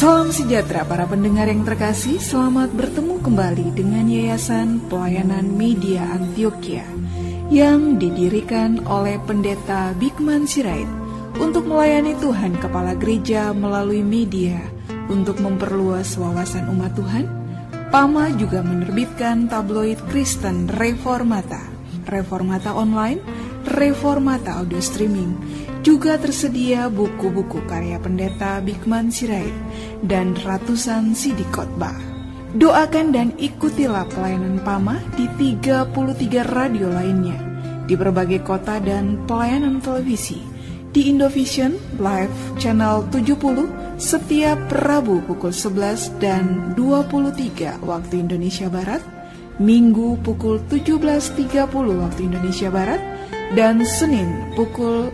Salam sejahtera para pendengar yang terkasih, selamat bertemu kembali dengan Yayasan Pelayanan Media Antioquia yang didirikan oleh Pendeta Bigman Sirait untuk melayani Tuhan Kepala Gereja melalui media untuk memperluas wawasan umat Tuhan. PAMA juga menerbitkan tabloid Kristen Reformata, Reformata Online, Reformata Audio Streaming. Juga tersedia buku-buku karya Pendeta Bigman Sirait dan ratusan CD khotbah. Doakan dan ikutilah pelayanan PAMA di 33 radio lainnya, di berbagai kota dan pelayanan televisi, di Indovision Live Channel 70 setiap Rabu pukul 11 dan 23 waktu Indonesia Barat, Minggu pukul 17.30 waktu Indonesia Barat, dan Senin pukul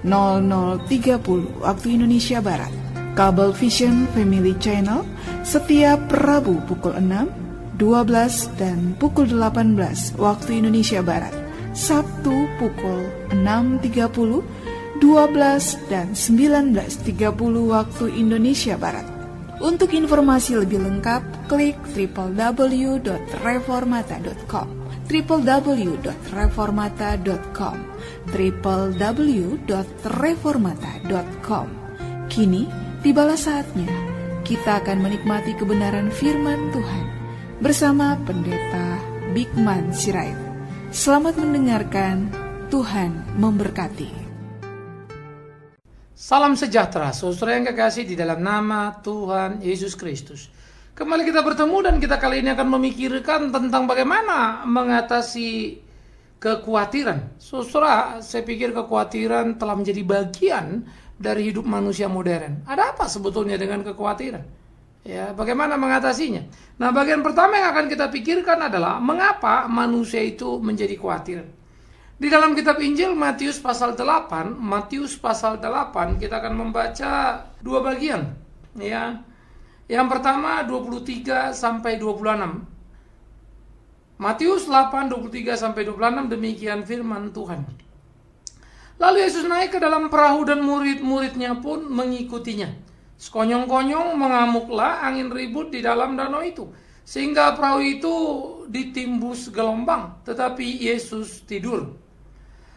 00.30 waktu Indonesia Barat. Kabel Vision Family Channel setiap Rabu pukul 6, 12 dan pukul 18 waktu Indonesia Barat. Sabtu pukul 6.30, 12 dan 19.30 waktu Indonesia Barat. Untuk informasi lebih lengkap, klik www.reformata.com, www.reformata.com, www.reformata.com. Kini tibalah saatnya kita akan menikmati kebenaran firman Tuhan bersama Pendeta Bigman Sirait. Selamat mendengarkan, Tuhan memberkati. Salam sejahtera, saudara yang kekasih di dalam nama Tuhan Yesus Kristus. Kembali kita bertemu dan kita kali ini akan memikirkan tentang bagaimana mengatasi kekhawatiran. Saudara, saya pikir kekhawatiran telah menjadi bagian dari hidup manusia modern. Ada apa sebetulnya dengan kekhawatiran? Ya, bagaimana mengatasinya? Nah, bagian pertama yang akan kita pikirkan adalah mengapa manusia itu menjadi khawatir. Di dalam kitab Injil Matius pasal 8, kita akan membaca dua bagian, ya. Yang pertama 23 sampai 26. Matius 8 23 sampai 26, demikian firman Tuhan. Lalu Yesus naik ke dalam perahu dan murid-muridnya pun mengikutinya. Sekonyong-konyong mengamuklah angin ribut di dalam danau itu, sehingga perahu itu ditimbus gelombang, tetapi Yesus tidur.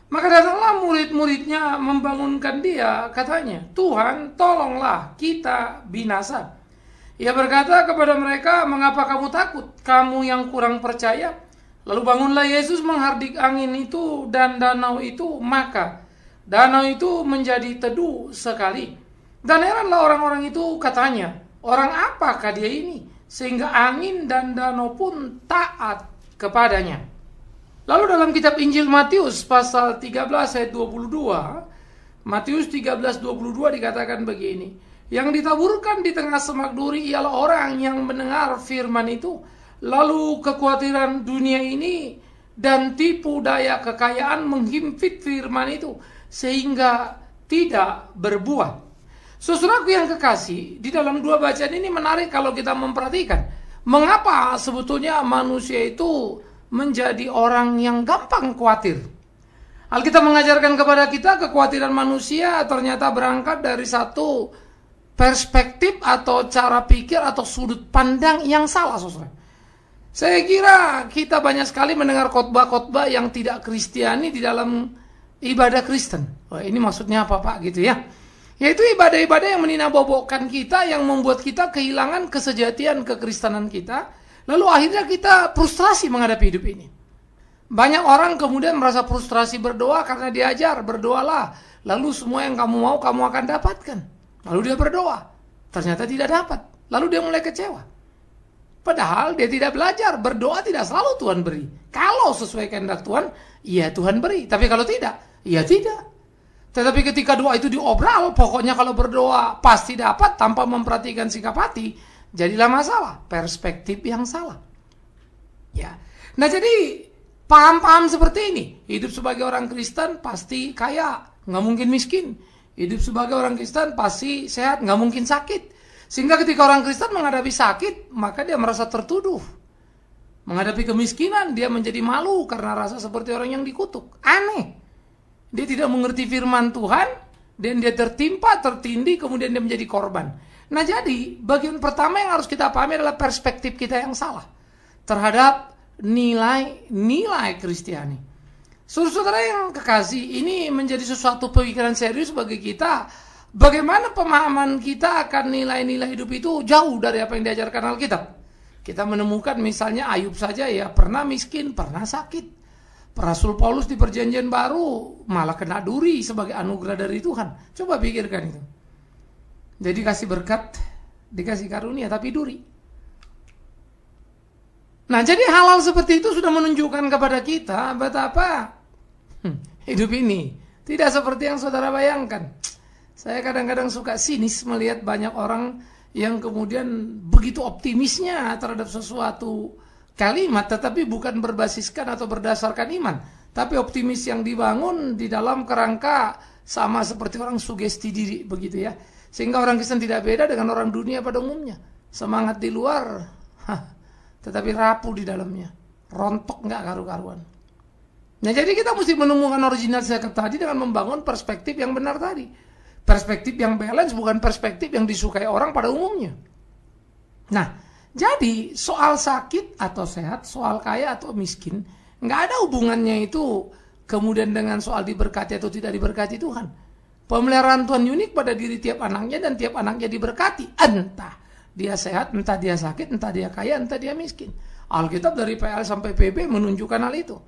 Maka datanglah murid-muridnya membangunkan dia, katanya, "Tuhan, tolonglah, kita binasa." Ia berkata kepada mereka, "Mengapa kamu takut, kamu yang kurang percaya?" Lalu bangunlah Yesus menghardik angin itu dan danau itu, maka danau itu menjadi teduh sekali. Dan heranlah orang-orang itu, katanya, "Orang apakah dia ini, sehingga angin dan danau pun taat kepadanya?" Lalu dalam kitab Injil Matius pasal 13 ayat 22, Matius 13:22 dikatakan begini, "Yang ditaburkan di tengah semak duri ialah orang yang mendengar firman itu, lalu kekhawatiran dunia ini dan tipu daya kekayaan menghimpit firman itu, sehingga tidak berbuah." Saudaraku yang kekasih, di dalam dua bacaan ini menarik kalau kita memperhatikan. Mengapa sebetulnya manusia itu menjadi orang yang gampang khawatir? Alkitab mengajarkan kepada kita kekhawatiran manusia ternyata berangkat dari satu perspektif atau cara pikir atau sudut pandang yang salah, saudara. Saya kira kita banyak sekali mendengar khotbah-khotbah yang tidak Kristiani di dalam ibadah Kristen. Wah, ini maksudnya apa, Pak? Gitu ya. Yaitu ibadah-ibadah yang meninabobokan kita, yang membuat kita kehilangan kesejatian kekristenan kita. Lalu akhirnya kita frustrasi menghadapi hidup ini. Banyak orang kemudian merasa frustrasi berdoa karena diajar, "Berdoalah, lalu semua yang kamu mau kamu akan dapatkan." Lalu dia berdoa, ternyata tidak dapat. Lalu dia mulai kecewa. Padahal dia tidak belajar, berdoa tidak selalu Tuhan beri. Kalau sesuai kehendak Tuhan, ya Tuhan beri. Tapi kalau tidak, ya tidak. Tetapi ketika doa itu diobral, pokoknya kalau berdoa pasti dapat tanpa memperhatikan sikap hati, jadilah masalah, perspektif yang salah. Ya. Nah, jadi paham-paham seperti ini, hidup sebagai orang Kristen pasti kaya, nggak mungkin miskin. Hidup sebagai orang Kristen pasti sehat, nggak mungkin sakit. Sehingga ketika orang Kristen menghadapi sakit, maka dia merasa tertuduh. Menghadapi kemiskinan, dia menjadi malu karena rasa seperti orang yang dikutuk. Aneh. Dia tidak mengerti firman Tuhan, dan dia tertimpa, tertindih, kemudian dia menjadi korban. Nah jadi bagian pertama yang harus kita pahami adalah perspektif kita yang salah terhadap nilai-nilai Kristiani. Saudara-saudara yang kekasih, ini menjadi sesuatu pemikiran serius bagi kita. Bagaimana pemahaman kita akan nilai-nilai hidup itu jauh dari apa yang diajarkan Alkitab. Kita menemukan misalnya Ayub saja ya pernah miskin, pernah sakit. Rasul Paulus di Perjanjian Baru malah kena duri sebagai anugerah dari Tuhan. Coba pikirkan itu. Jadi kasih berkat, dikasih karunia tapi duri. Nah jadi hal-hal seperti itu sudah menunjukkan kepada kita betapa hidup ini tidak seperti yang saudara bayangkan. Saya kadang-kadang suka sinis melihat banyak orang yang kemudian begitu optimisnya terhadap sesuatu kalimat, tetapi bukan berbasiskan atau berdasarkan iman, tapi optimis yang dibangun di dalam kerangka sama seperti orang sugesti diri begitu ya. Sehingga orang Kristen tidak beda dengan orang dunia pada umumnya. Semangat di luar, tetapi rapuh di dalamnya, rontok nggak karu-karuan. Nah jadi kita mesti menemukan original zakat tadi dengan membangun perspektif yang benar tadi. Perspektif yang balance, bukan perspektif yang disukai orang pada umumnya. Nah, jadi soal sakit atau sehat, soal kaya atau miskin, nggak ada hubungannya itu kemudian dengan soal diberkati atau tidak diberkati Tuhan. Pemeliharaan Tuhan unik pada diri tiap anaknya dan tiap anaknya diberkati. Entah dia sehat, entah dia sakit, entah dia kaya, entah dia miskin. Alkitab dari PL sampai PB menunjukkan hal itu.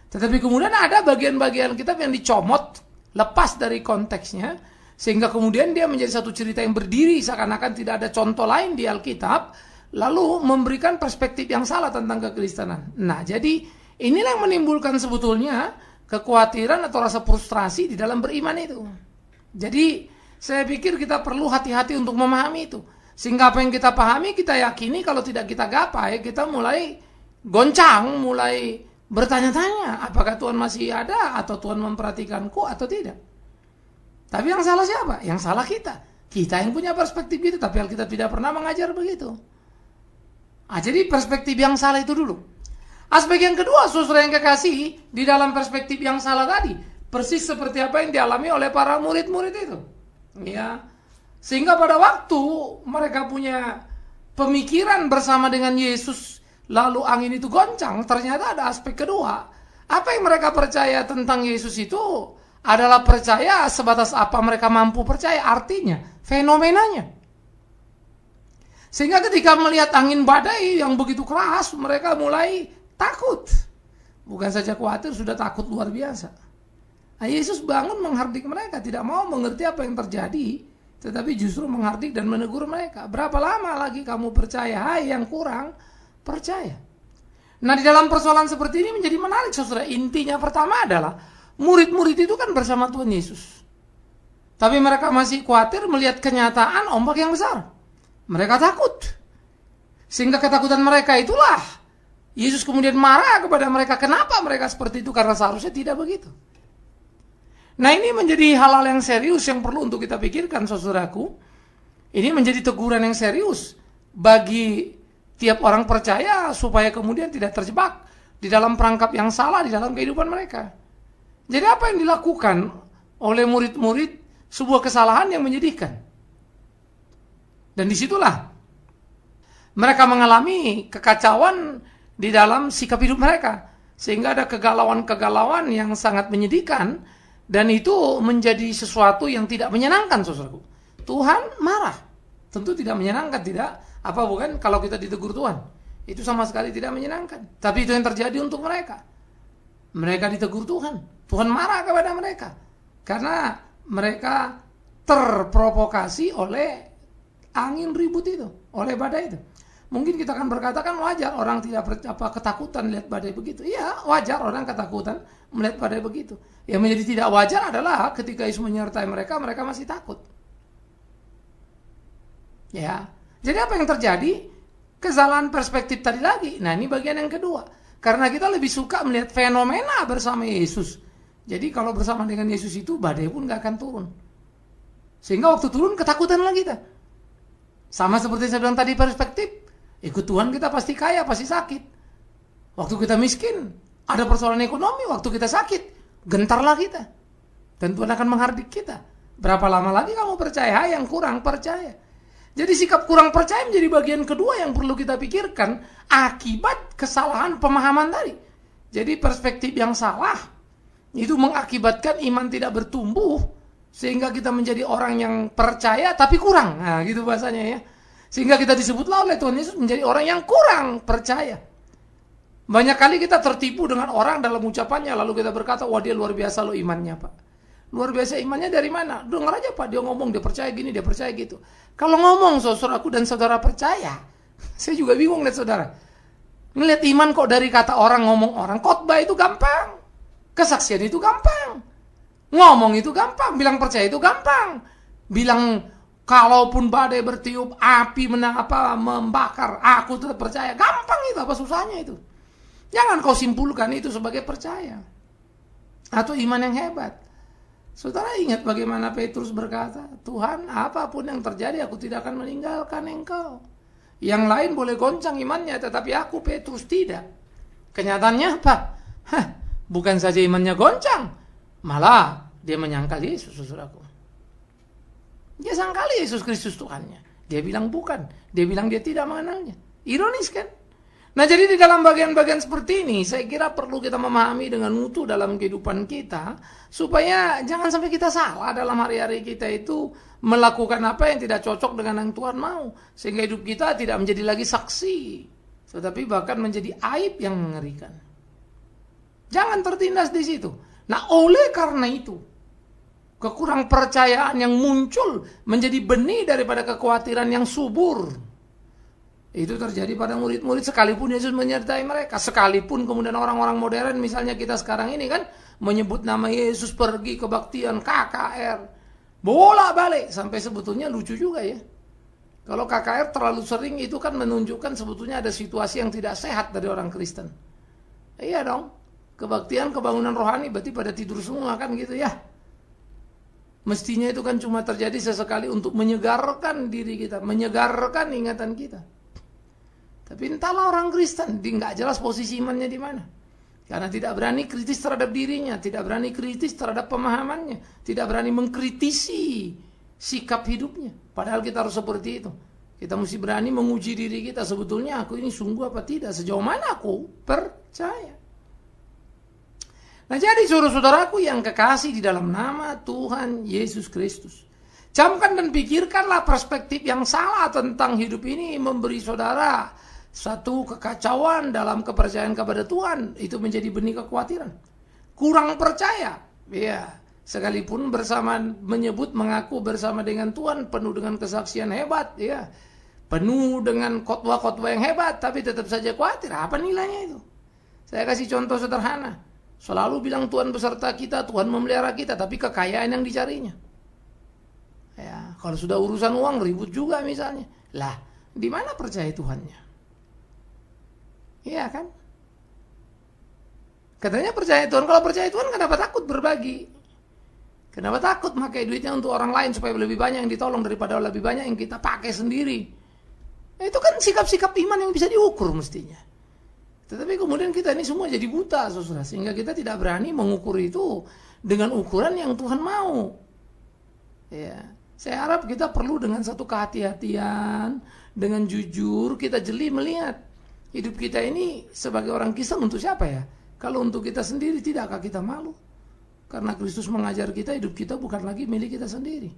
Tetapi kemudian ada bagian-bagian kitab yang dicomot, lepas dari konteksnya, sehingga kemudian dia menjadi satu cerita yang berdiri seakan-akan tidak ada contoh lain di Alkitab, lalu memberikan perspektif yang salah tentang kekristenan. Nah, jadi inilah yang menimbulkan sebetulnya kekhawatiran atau rasa frustrasi di dalam beriman itu. Jadi, saya pikir kita perlu hati-hati untuk memahami itu. Sehingga apa yang kita pahami, kita yakini, kalau tidak kita gapai, kita mulai goncang, mulai bertanya-tanya, apakah Tuhan masih ada atau Tuhan memperhatikanku atau tidak. Tapi yang salah siapa? Yang salah kita. Kita yang punya perspektif itu, tapi Alkitab tidak pernah mengajar begitu. Jadi perspektif yang salah itu dulu. Aspek yang kedua, saudara yang kekasih, di dalam perspektif yang salah tadi, persis seperti apa yang dialami oleh para murid-murid itu. Ya. Sehingga pada waktu mereka punya pemikiran bersama dengan Yesus, lalu angin itu goncang, ternyata ada aspek kedua. Apa yang mereka percaya tentang Yesus itu adalah percaya sebatas apa mereka mampu percaya, artinya fenomenanya. Sehingga ketika melihat angin badai yang begitu keras, mereka mulai takut. Bukan saja khawatir, sudah takut luar biasa. Nah, Yesus bangun menghardik mereka, tidak mau mengerti apa yang terjadi, tetapi justru menghardik dan menegur mereka. Berapa lama lagi kamu percaya? Hai yang kurang percaya. Nah, di dalam persoalan seperti ini menjadi menarik, saudara. Intinya pertama adalah murid-murid itu kan bersama Tuhan Yesus. Tapi mereka masih khawatir melihat kenyataan ombak yang besar. Mereka takut. Sehingga ketakutan mereka itulah Yesus kemudian marah kepada mereka. Kenapa mereka seperti itu? Karena seharusnya tidak begitu. Nah, ini menjadi hal-hal yang serius yang perlu untuk kita pikirkan, saudaraku. Ini menjadi teguran yang serius bagi tiap orang percaya supaya kemudian tidak terjebak di dalam perangkap yang salah di dalam kehidupan mereka. Jadi apa yang dilakukan oleh murid-murid sebuah kesalahan yang menyedihkan. Dan disitulah mereka mengalami kekacauan di dalam sikap hidup mereka. Sehingga ada kegalauan-kegalauan yang sangat menyedihkan. Dan itu menjadi sesuatu yang tidak menyenangkan, saudaraku. Tuhan marah. Tentu tidak menyenangkan, tidak. Apa bukan kalau kita ditegur Tuhan. Itu sama sekali tidak menyenangkan. Tapi itu yang terjadi untuk mereka. Mereka ditegur Tuhan. Tuhan marah kepada mereka. Karena mereka terprovokasi oleh angin ribut itu. Oleh badai itu. Mungkin kita akan berkata kan wajar orang tidak ketakutan melihat badai begitu. Iya, wajar orang ketakutan melihat badai begitu. Yang menjadi tidak wajar adalah ketika Yesus menyertai mereka, mereka masih takut. Ya. Jadi apa yang terjadi? Kesalahan perspektif tadi lagi. Nah, ini bagian yang kedua. Karena kita lebih suka melihat fenomena bersama Yesus. Jadi kalau bersama dengan Yesus itu badai pun gak akan turun. Sehingga waktu turun ketakutan lagi kita. Sama seperti saya bilang tadi perspektif. Ikut Tuhan kita pasti kaya, pasti sakit. Waktu kita miskin, ada persoalan ekonomi. Waktu kita sakit, gentarlah kita. Dan Tuhan akan menghardik kita. Berapa lama lagi kamu percaya? Yang kurang percaya. Jadi sikap kurang percaya menjadi bagian kedua yang perlu kita pikirkan akibat kesalahan pemahaman tadi. Jadi perspektif yang salah itu mengakibatkan iman tidak bertumbuh, sehingga kita menjadi orang yang percaya tapi kurang. Nah, gitu bahasanya ya. Sehingga kita disebutlah oleh Tuhan Yesus menjadi orang yang kurang percaya. Banyak kali kita tertipu dengan orang dalam ucapannya, lalu kita berkata, wah dia luar biasa loh imannya Pak. Luar biasa imannya dari mana? Dengar aja Pak, dia ngomong, dia percaya gini, dia percaya gitu. Kalau ngomong saudaraku dan saudara percaya, saya juga bingung lihat saudara. Ngelihat iman kok dari kata orang, ngomong orang. Khotbah itu gampang. Kesaksian itu gampang. Ngomong itu gampang. Bilang percaya itu gampang. Bilang kalaupun badai bertiup, api membakar, aku tetap percaya. Gampang itu, apa susahnya itu? Jangan kau simpulkan itu sebagai percaya. Atau iman yang hebat. Saudara ingat bagaimana Petrus berkata, Tuhan apapun yang terjadi aku tidak akan meninggalkan engkau. Yang lain boleh goncang imannya, tetapi aku Petrus tidak. Kenyataannya apa? Bukan saja imannya goncang, malah dia menyangkal Yesus, saudaraku. Dia sangkali Yesus Kristus Tuhannya. Dia bilang bukan, dia bilang dia tidak mengenalnya. Ironis kan? Nah jadi di dalam bagian-bagian seperti ini saya kira perlu kita memahami dengan utuh dalam kehidupan kita, supaya jangan sampai kita salah dalam hari-hari kita itu melakukan apa yang tidak cocok dengan yang Tuhan mau, sehingga hidup kita tidak menjadi lagi saksi, tetapi bahkan menjadi aib yang mengerikan. Jangan tertindas di situ. Nah oleh karena itu kekurang percayaan yang muncul menjadi benih daripada kekhawatiran yang subur. Itu terjadi pada murid-murid sekalipun Yesus menyertai mereka. Sekalipun kemudian orang-orang modern misalnya kita sekarang ini kan menyebut nama Yesus, pergi kebaktian, KKR. Bolak-balik. Sampai sebetulnya lucu juga ya. Kalau KKR terlalu sering itu kan menunjukkan sebetulnya ada situasi yang tidak sehat dari orang Kristen. Iya dong. Kebaktian, kebangunan rohani berarti pada tidur semua kan gitu ya. Mestinya itu kan cuma terjadi sesekali untuk menyegarkan diri kita, menyegarkan ingatan kita. Tapi entahlah orang Kristen, dia nggak jelas posisi imannya di mana. Karena tidak berani kritis terhadap dirinya, tidak berani kritis terhadap pemahamannya, tidak berani mengkritisi sikap hidupnya. Padahal kita harus seperti itu. Kita mesti berani menguji diri kita, sebetulnya aku ini sungguh apa tidak, sejauh mana aku percaya. Nah jadi saudara-saudaraku yang kekasih di dalam nama Tuhan Yesus Kristus, camkan dan pikirkanlah perspektif yang salah tentang hidup ini memberi saudara satu kekacauan dalam kepercayaan kepada Tuhan. Itu menjadi benih kekhawatiran. Kurang percaya. Ya, sekalipun bersama menyebut mengaku bersama dengan Tuhan, penuh dengan kesaksian hebat, ya. Penuh dengan khotbah-khotbah yang hebat, tapi tetap saja khawatir. Apa nilainya itu? Saya kasih contoh sederhana. Selalu bilang Tuhan beserta kita, Tuhan memelihara kita, tapi kekayaan yang dicarinya. Ya, kalau sudah urusan uang ribut juga misalnya. Lah, di mana percaya Tuhannya? Iya kan? Katanya percaya Tuhan. Kalau percaya Tuhan kenapa takut berbagi? Kenapa takut pakai duitnya untuk orang lain supaya lebih banyak yang ditolong daripada lebih banyak yang kita pakai sendiri? Itu kan sikap-sikap iman yang bisa diukur mestinya. Tetapi kemudian kita ini semua jadi buta, saudara, sehingga kita tidak berani mengukur itu dengan ukuran yang Tuhan mau. Ya, saya harap kita perlu dengan satu kehati-hatian, dengan jujur kita jeli melihat hidup kita ini sebagai orang Kristen untuk siapa ya? Kalau untuk kita sendiri tidakkah kita malu? Karena Kristus mengajar kita hidup kita bukan lagi milik kita sendiri.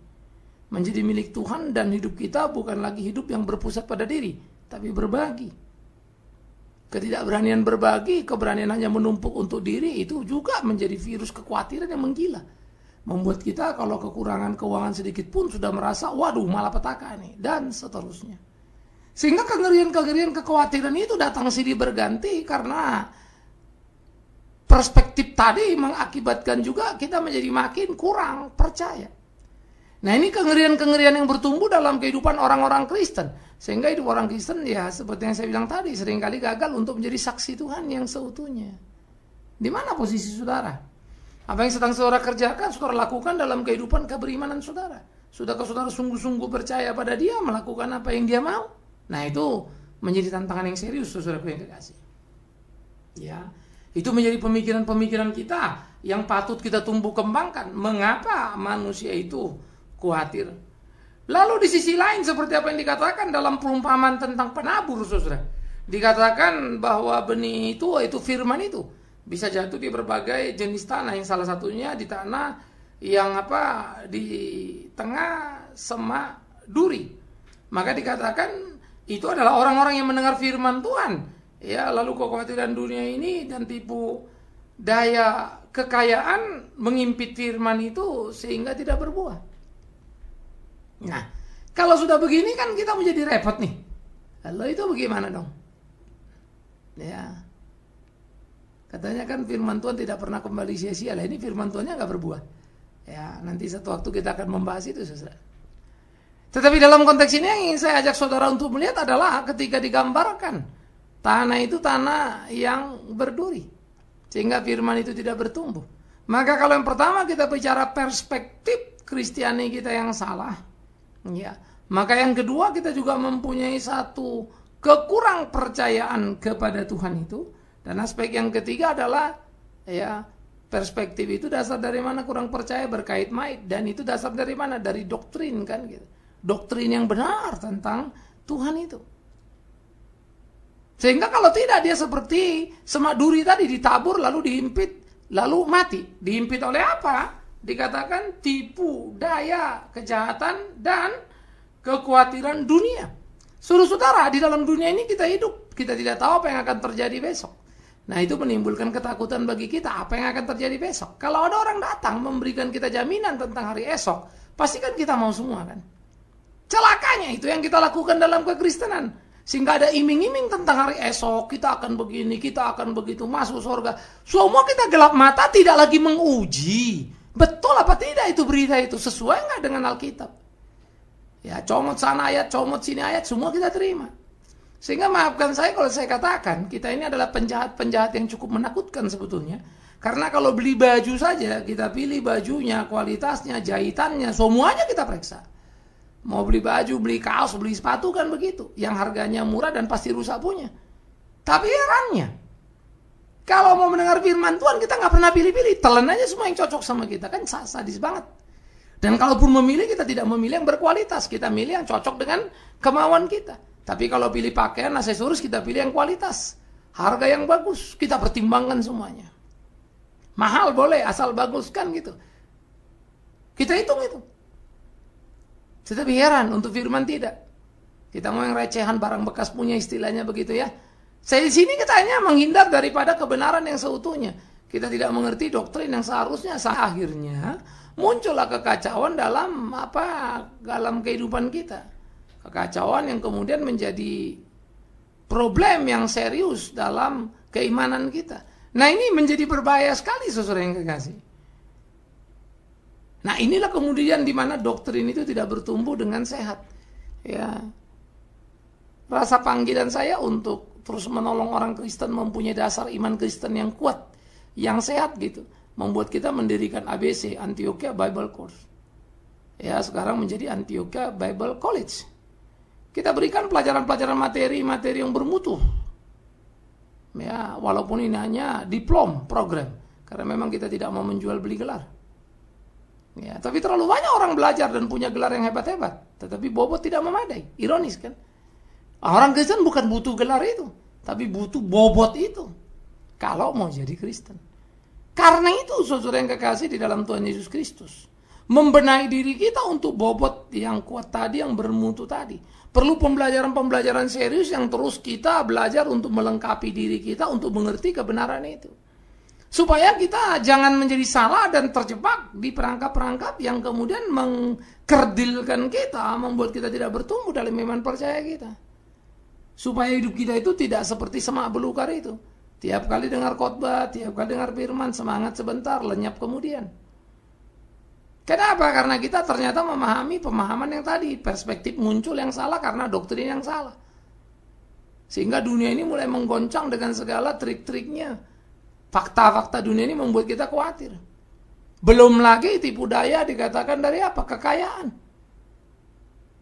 Menjadi milik Tuhan dan hidup kita bukan lagi hidup yang berpusat pada diri, tapi berbagi. Ketidakberanian berbagi, keberanian hanya menumpuk untuk diri, itu juga menjadi virus kekhawatiran yang menggila. Membuat kita kalau kekurangan keuangan sedikit pun sudah merasa, waduh malapetaka nih, dan seterusnya. Sehingga kengerian-kengerian kekhawatiran itu datang silih berganti karena perspektif tadi mengakibatkan juga kita menjadi makin kurang percaya. Nah ini kengerian-kengerian yang bertumbuh dalam kehidupan orang-orang Kristen. Sehingga hidup orang Kristen ya seperti yang saya bilang tadi, seringkali gagal untuk menjadi saksi Tuhan yang seutuhnya. Di mana posisi saudara? Apa yang sedang saudara kerjakan, saudara lakukan dalam kehidupan keberimanan saudara? Sudahkah saudara sungguh-sungguh percaya pada dia, melakukan apa yang dia mau? Nah itu menjadi tantangan yang serius, saudaraku yang kekasih. Ya, itu menjadi pemikiran-pemikiran kita yang patut kita tumbuh kembangkan. Mengapa manusia itu khawatir? Lalu di sisi lain seperti apa yang dikatakan dalam perumpamaan tentang penabur, saudara. Dikatakan bahwa benih itu firman itu bisa jatuh di berbagai jenis tanah, yang salah satunya di tanah yang di tengah semak duri. Maka dikatakan itu adalah orang-orang yang mendengar firman Tuhan. Ya, lalu kekhawatiran dunia ini dan tipu daya kekayaan mengimpit firman itu sehingga tidak berbuah. Nah, kalau sudah begini kan kita menjadi repot nih. Lalu itu bagaimana dong? Ya, katanya kan firman Tuhan tidak pernah kembali sia-sia. Lah ini firman Tuhannya nggak berbuah. Ya, nanti satu waktu kita akan membahas itu, saudara. Tetapi dalam konteks ini yang ingin saya ajak saudara untuk melihat adalah ketika digambarkan tanah itu tanah yang berduri, sehingga firman itu tidak bertumbuh. Maka kalau yang pertama kita bicara perspektif Kristiani kita yang salah, ya, maka yang kedua kita juga mempunyai satu kekurang percayaan kepada Tuhan itu. Dan aspek yang ketiga adalah ya, perspektif itu dasar dari mana kurang percaya berkait-mait, dan itu dasar dari mana? Dari doktrin kan gitu. Doktrin yang benar tentang Tuhan itu. Sehingga kalau tidak dia seperti semak duri tadi, ditabur lalu dihimpit lalu mati. Dihimpit oleh apa? Dikatakan tipu daya kejahatan dan kekhawatiran dunia. Saudara-saudara, di dalam dunia ini kita hidup, kita tidak tahu apa yang akan terjadi besok. Nah, itu menimbulkan ketakutan bagi kita, apa yang akan terjadi besok. Kalau ada orang datang memberikan kita jaminan tentang hari esok, pasti kan kita mau semua kan. Celakanya itu yang kita lakukan dalam kekristenan. Sehingga ada iming-iming tentang hari esok, kita akan begini, kita akan begitu, masuk surga. Semua kita gelap mata, tidak lagi menguji. Betul apa tidak itu berita itu? Sesuai nggak dengan Alkitab? Ya, comot sana ayat, comot sini ayat, semua kita terima. Sehingga maafkan saya kalau saya katakan, kita ini adalah penjahat-penjahat yang cukup menakutkan sebetulnya. Karena kalau beli baju saja, kita pilih bajunya, kualitasnya, jahitannya, semuanya kita periksa. Mau beli baju, beli kaos, beli sepatu kan begitu. Yang harganya murah dan pasti rusak punya. Tapi herannya, kalau mau mendengar firman Tuhan, kita nggak pernah pilih-pilih. Telan aja semua yang cocok sama kita. Kan sadis banget. Dan kalaupun memilih, kita tidak memilih yang berkualitas. Kita milih yang cocok dengan kemauan kita. Tapi kalau pilih pakaian, aksesoris, kita pilih yang kualitas. Harga yang bagus, kita pertimbangkan semuanya. Mahal boleh, asal bagus kan gitu. Kita hitung itu. Tetapi heran, untuk firman tidak. Kita mau yang recehan, barang bekas punya, istilahnya begitu ya. Saya di sini kita hanya menghindar daripada kebenaran yang seutuhnya. Kita tidak mengerti doktrin yang seharusnya. Akhirnya muncullah kekacauan dalam kehidupan kita. Kekacauan yang kemudian menjadi problem yang serius dalam keimanan kita. Nah, ini menjadi berbahaya sekali, saudara yang kekasih. Nah, inilah kemudian di mana doktrin itu tidak bertumbuh dengan sehat. Ya, rasa panggilan saya untuk terus menolong orang Kristen mempunyai dasar iman Kristen yang kuat, yang sehat gitu, membuat kita mendirikan ABC, Antioquia Bible Course. Ya, sekarang menjadi Antioquia Bible College. Kita berikan pelajaran-pelajaran materi yang bermutu. Ya, walaupun ini hanya diplom program, karena memang kita tidak mau menjual beli gelar. Ya, tapi terlalu banyak orang belajar dan punya gelar yang hebat-hebat, tetapi bobot tidak memadai. Ironis kan? Orang Kristen bukan butuh gelar itu, tapi butuh bobot itu kalau mau jadi Kristen. Karena itu, saudara yang kekasih di dalam Tuhan Yesus Kristus, membenahi diri kita untuk bobot yang kuat tadi, yang bermutu tadi. Perlu pembelajaran-pembelajaran serius yang terus kita belajar untuk melengkapi diri kita untuk mengerti kebenaran itu. Supaya kita jangan menjadi salah dan terjebak di perangkap-perangkap yang kemudian mengkerdilkan kita, membuat kita tidak bertumbuh dalam iman percaya kita. Supaya hidup kita itu tidak seperti semak belukar itu. Tiap kali dengar khotbah, tiap kali dengar firman, semangat sebentar, lenyap kemudian. Kenapa? Karena kita ternyata memahami pemahaman yang tadi, perspektif muncul yang salah karena doktrin yang salah. Sehingga dunia ini mulai menggoncang dengan segala trik-triknya. Fakta-fakta dunia ini membuat kita khawatir. Belum lagi tipu daya dikatakan dari apa? Kekayaan.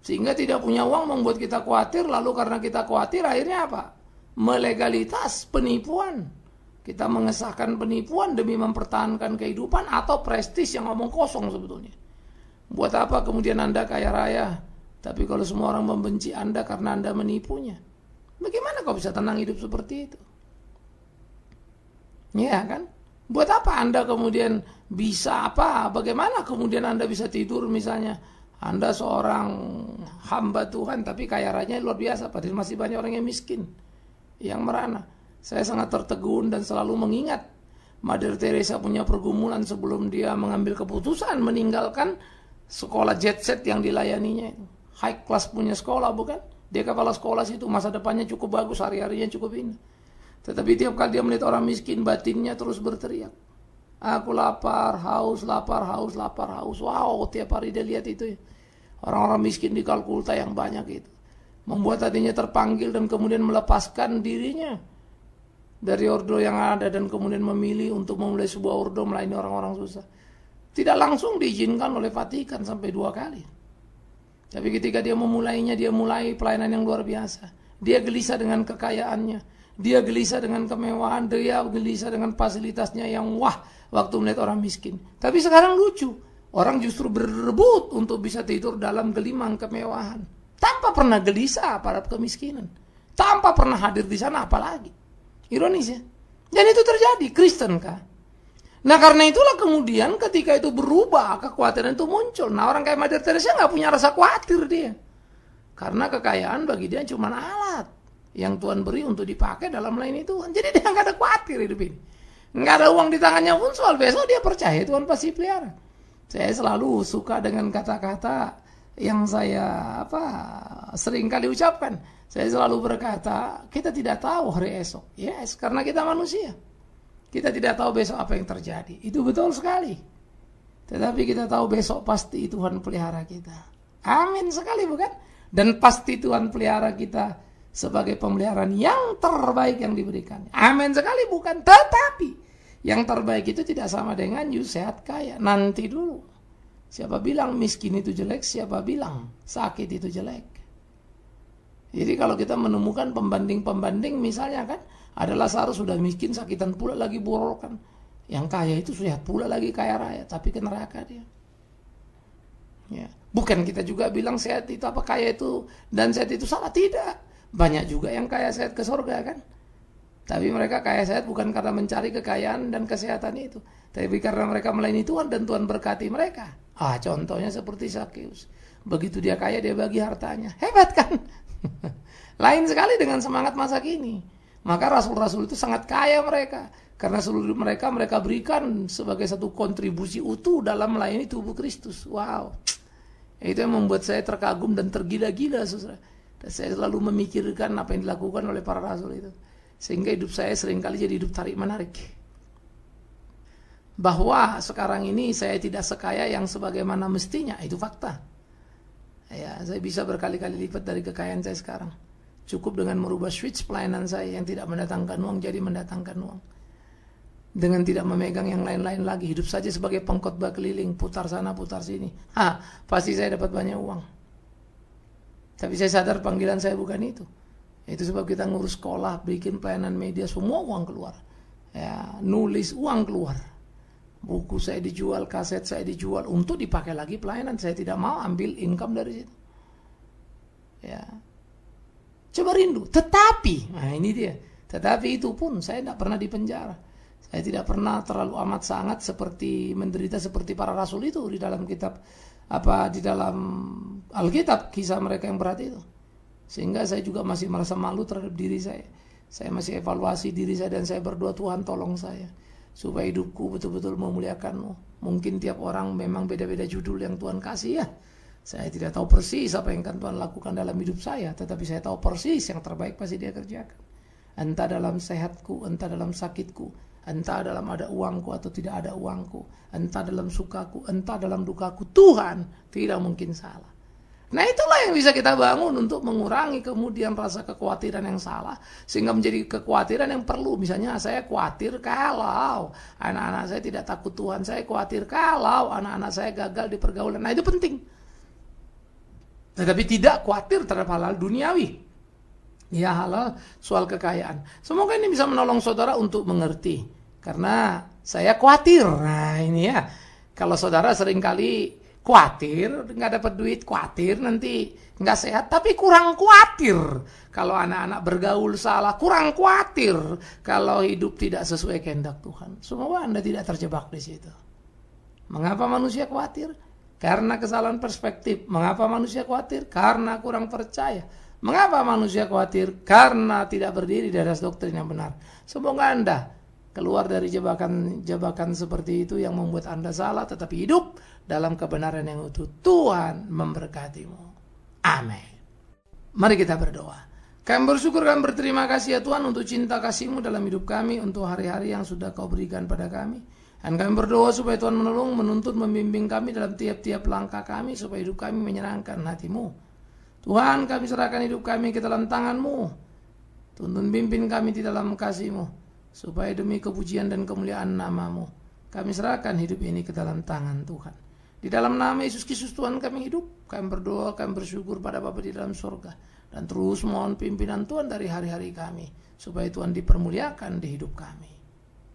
Sehingga tidak punya uang membuat kita khawatir, lalu karena kita khawatir akhirnya apa? Melegalitas penipuan. Kita mengesahkan penipuan demi mempertahankan kehidupan atau prestis yang ngomong kosong sebetulnya. Buat apa kemudian Anda kaya raya, Tapi kalau semua orang membenci Anda karena Anda menipunya, bagaimana kau bisa tenang hidup seperti itu? Ya kan? Buat apa Anda kemudian bisa apa? Bagaimana kemudian Anda bisa tidur misalnya? Anda seorang hamba Tuhan tapi kaya raya luar biasa, padahal masih banyak orang yang miskin, yang merana. Saya sangat tertegun dan selalu mengingat Mother Teresa punya pergumulan sebelum dia mengambil keputusan meninggalkan sekolah jet set yang dilayaninya itu. High class punya sekolah, bukan? Dia kepala sekolah situ, masa depannya cukup bagus, hari-harinya cukup indah. Tetapi tiap kali dia melihat orang miskin, batinnya terus berteriak, aku lapar, haus, lapar, haus, lapar, haus. Wow, tiap hari dia lihat itu. Orang-orang miskin di Kalkuta yang banyak itu. Membuat hatinya terpanggil dan kemudian melepaskan dirinya dari ordo yang ada dan kemudian memilih untuk memulai sebuah ordo melayani orang-orang susah. Tidak langsung diizinkan oleh Vatikan sampai 2 kali. Tapi ketika dia memulainya, dia mulai pelayanan yang luar biasa. Dia gelisah dengan kekayaannya. Dia gelisah dengan kemewahan. Dia gelisah dengan fasilitasnya yang wah waktu melihat orang miskin. Tapi sekarang lucu. Orang justru berebut untuk bisa tidur dalam gelimang kemewahan. Tanpa pernah gelisah pada kemiskinan. Tanpa pernah hadir di sana apalagi. Ironis ya. Dan itu terjadi. Kristen kah? Nah karena itulah kemudian ketika itu berubah, kekhawatiran itu muncul. Nah orang kayak Mother Teresa nggak punya rasa khawatir dia. Karena kekayaan bagi dia cuma alat yang Tuhan beri untuk dipakai dalam melayani Tuhan. Jadi dia nggak ada khawatir hidup ini. Nggak ada uang di tangannya pun soal besok dia percaya Tuhan pasti pelihara. Saya selalu suka dengan kata-kata yang saya sering kali ucapkan. Saya selalu berkata, kita tidak tahu hari esok. Yes, karena kita manusia. Kita tidak tahu besok apa yang terjadi. Itu betul sekali. Tetapi kita tahu besok pasti Tuhan pelihara kita. Amin sekali, bukan? Dan pasti Tuhan pelihara kita sebagai pemeliharaan yang terbaik yang diberikan. Amin sekali, bukan? Tetapi yang terbaik itu tidak sama dengan you sehat kaya. Nanti dulu. Siapa bilang miskin itu jelek? Siapa bilang sakit itu jelek? Jadi kalau kita menemukan pembanding-pembanding misalnya kan, ada Lazarus sudah miskin, sakitan pula lagi borokan. Yang kaya itu sehat pula lagi kaya raya, tapi ke neraka dia. Ya. Bukan kita juga bilang sehat itu apa kaya itu dan sehat itu salah, tidak. Banyak juga yang kaya sehat ke surga kan. Tapi mereka kaya sehat bukan karena mencari kekayaan dan kesehatan itu, tapi karena mereka melayani Tuhan dan Tuhan berkati mereka. Contohnya seperti Zakheus. Begitu dia kaya dia bagi hartanya. Hebat kan? Lain sekali dengan semangat masa kini. Maka rasul-rasul itu sangat kaya mereka. Karena seluruh mereka berikan sebagai satu kontribusi utuh dalam melayani tubuh Kristus. Wow. Itu yang membuat saya terkagum dan tergila-gila, saudara. Dan saya selalu memikirkan apa yang dilakukan oleh para rasul itu. Sehingga hidup saya seringkali jadi hidup tarik-menarik. Bahwa sekarang ini saya tidak sekaya yang sebagaimana mestinya. Itu fakta. Ya, saya bisa berkali-kali lipat dari kekayaan saya sekarang. Cukup dengan merubah switch pelayanan saya yang tidak mendatangkan uang jadi mendatangkan uang. Dengan tidak memegang yang lain-lain lagi. Hidup saja sebagai pengkhotbah keliling. Putar sana, putar sini. Pasti saya dapat banyak uang. Tapi saya sadar panggilan saya bukan itu. Itu sebab kita ngurus sekolah, bikin pelayanan media, semua uang keluar. Ya, nulis uang keluar. Buku saya dijual, kaset saya dijual untuk dipakai lagi pelayanan. Saya tidak mau ambil income dari situ. Ya. Coba rindu. Tetapi, ini dia. Tetapi itu pun saya tidak pernah dipenjara. Saya tidak pernah terlalu amat sangat seperti menderita seperti para rasul itu di dalam kitab di dalam Alkitab, kisah mereka yang berat itu. Sehingga saya juga masih merasa malu terhadap diri saya. Saya masih evaluasi diri saya dan saya berdoa, Tuhan tolong saya supaya hidupku betul-betul memuliakan-Mu. Mungkin tiap orang memang beda-beda judul yang Tuhan kasih ya. Saya tidak tahu persis apa yang akan Tuhan lakukan dalam hidup saya, tetapi saya tahu persis yang terbaik pasti Dia kerjakan. Entah dalam sehatku, entah dalam sakitku, entah dalam ada uangku atau tidak ada uangku, entah dalam sukaku, entah dalam dukaku, Tuhan tidak mungkin salah. Nah itulah yang bisa kita bangun untuk mengurangi kemudian rasa kekhawatiran yang salah, sehingga menjadi kekhawatiran yang perlu. Misalnya saya khawatir kalau anak-anak saya tidak takut Tuhan, saya khawatir kalau anak-anak saya gagal di pergaulan. Nah itu penting. Tetapi tidak khawatir terhadap hal-hal duniawi. Ya halal soal kekayaan. Semoga ini bisa menolong saudara untuk mengerti. Karena saya khawatir. Nah ini ya. Kalau saudara seringkali Khawatir nggak dapat duit, khawatir nanti nggak sehat, tapi kurang khawatir kalau anak-anak bergaul salah, kurang khawatir kalau hidup tidak sesuai kehendak Tuhan. Semoga Anda tidak terjebak di situ. Mengapa manusia khawatir? Karena kesalahan perspektif. Mengapa manusia khawatir? Karena kurang percaya. Mengapa manusia khawatir? Karena tidak berdiri di atas doktrin yang benar. Semoga Anda keluar dari jebakan seperti itu yang membuat Anda salah, tetapi hidup dalam kebenaran yang utuh. Tuhan memberkatimu. Amin. Mari kita berdoa. Kami bersyukur dan berterima kasih ya Tuhan untuk cinta kasih-Mu dalam hidup kami, untuk hari-hari yang sudah Kau berikan pada kami. Dan kami berdoa supaya Tuhan menolong, menuntun, membimbing kami dalam tiap-tiap langkah kami, supaya hidup kami menyenangkan hati-Mu. Tuhan, kami serahkan hidup kami ke dalam tangan-Mu. Tuntun bimbing kami di dalam kasih-Mu, supaya demi kepujian dan kemuliaan nama-Mu, kami serahkan hidup ini ke dalam tangan Tuhan. Di dalam nama Yesus Kristus Tuhan kami hidup. Kami berdoa, kami bersyukur pada Bapa di dalam surga. Dan terus mohon pimpinan Tuhan dari hari-hari kami, supaya Tuhan dipermuliakan di hidup kami.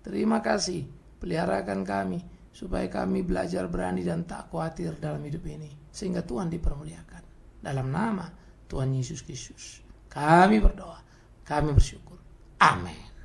Terima kasih, peliharakan kami, supaya kami belajar berani dan tak khawatir dalam hidup ini, sehingga Tuhan dipermuliakan. Dalam nama Tuhan Yesus Kristus kami berdoa, kami bersyukur. Amin.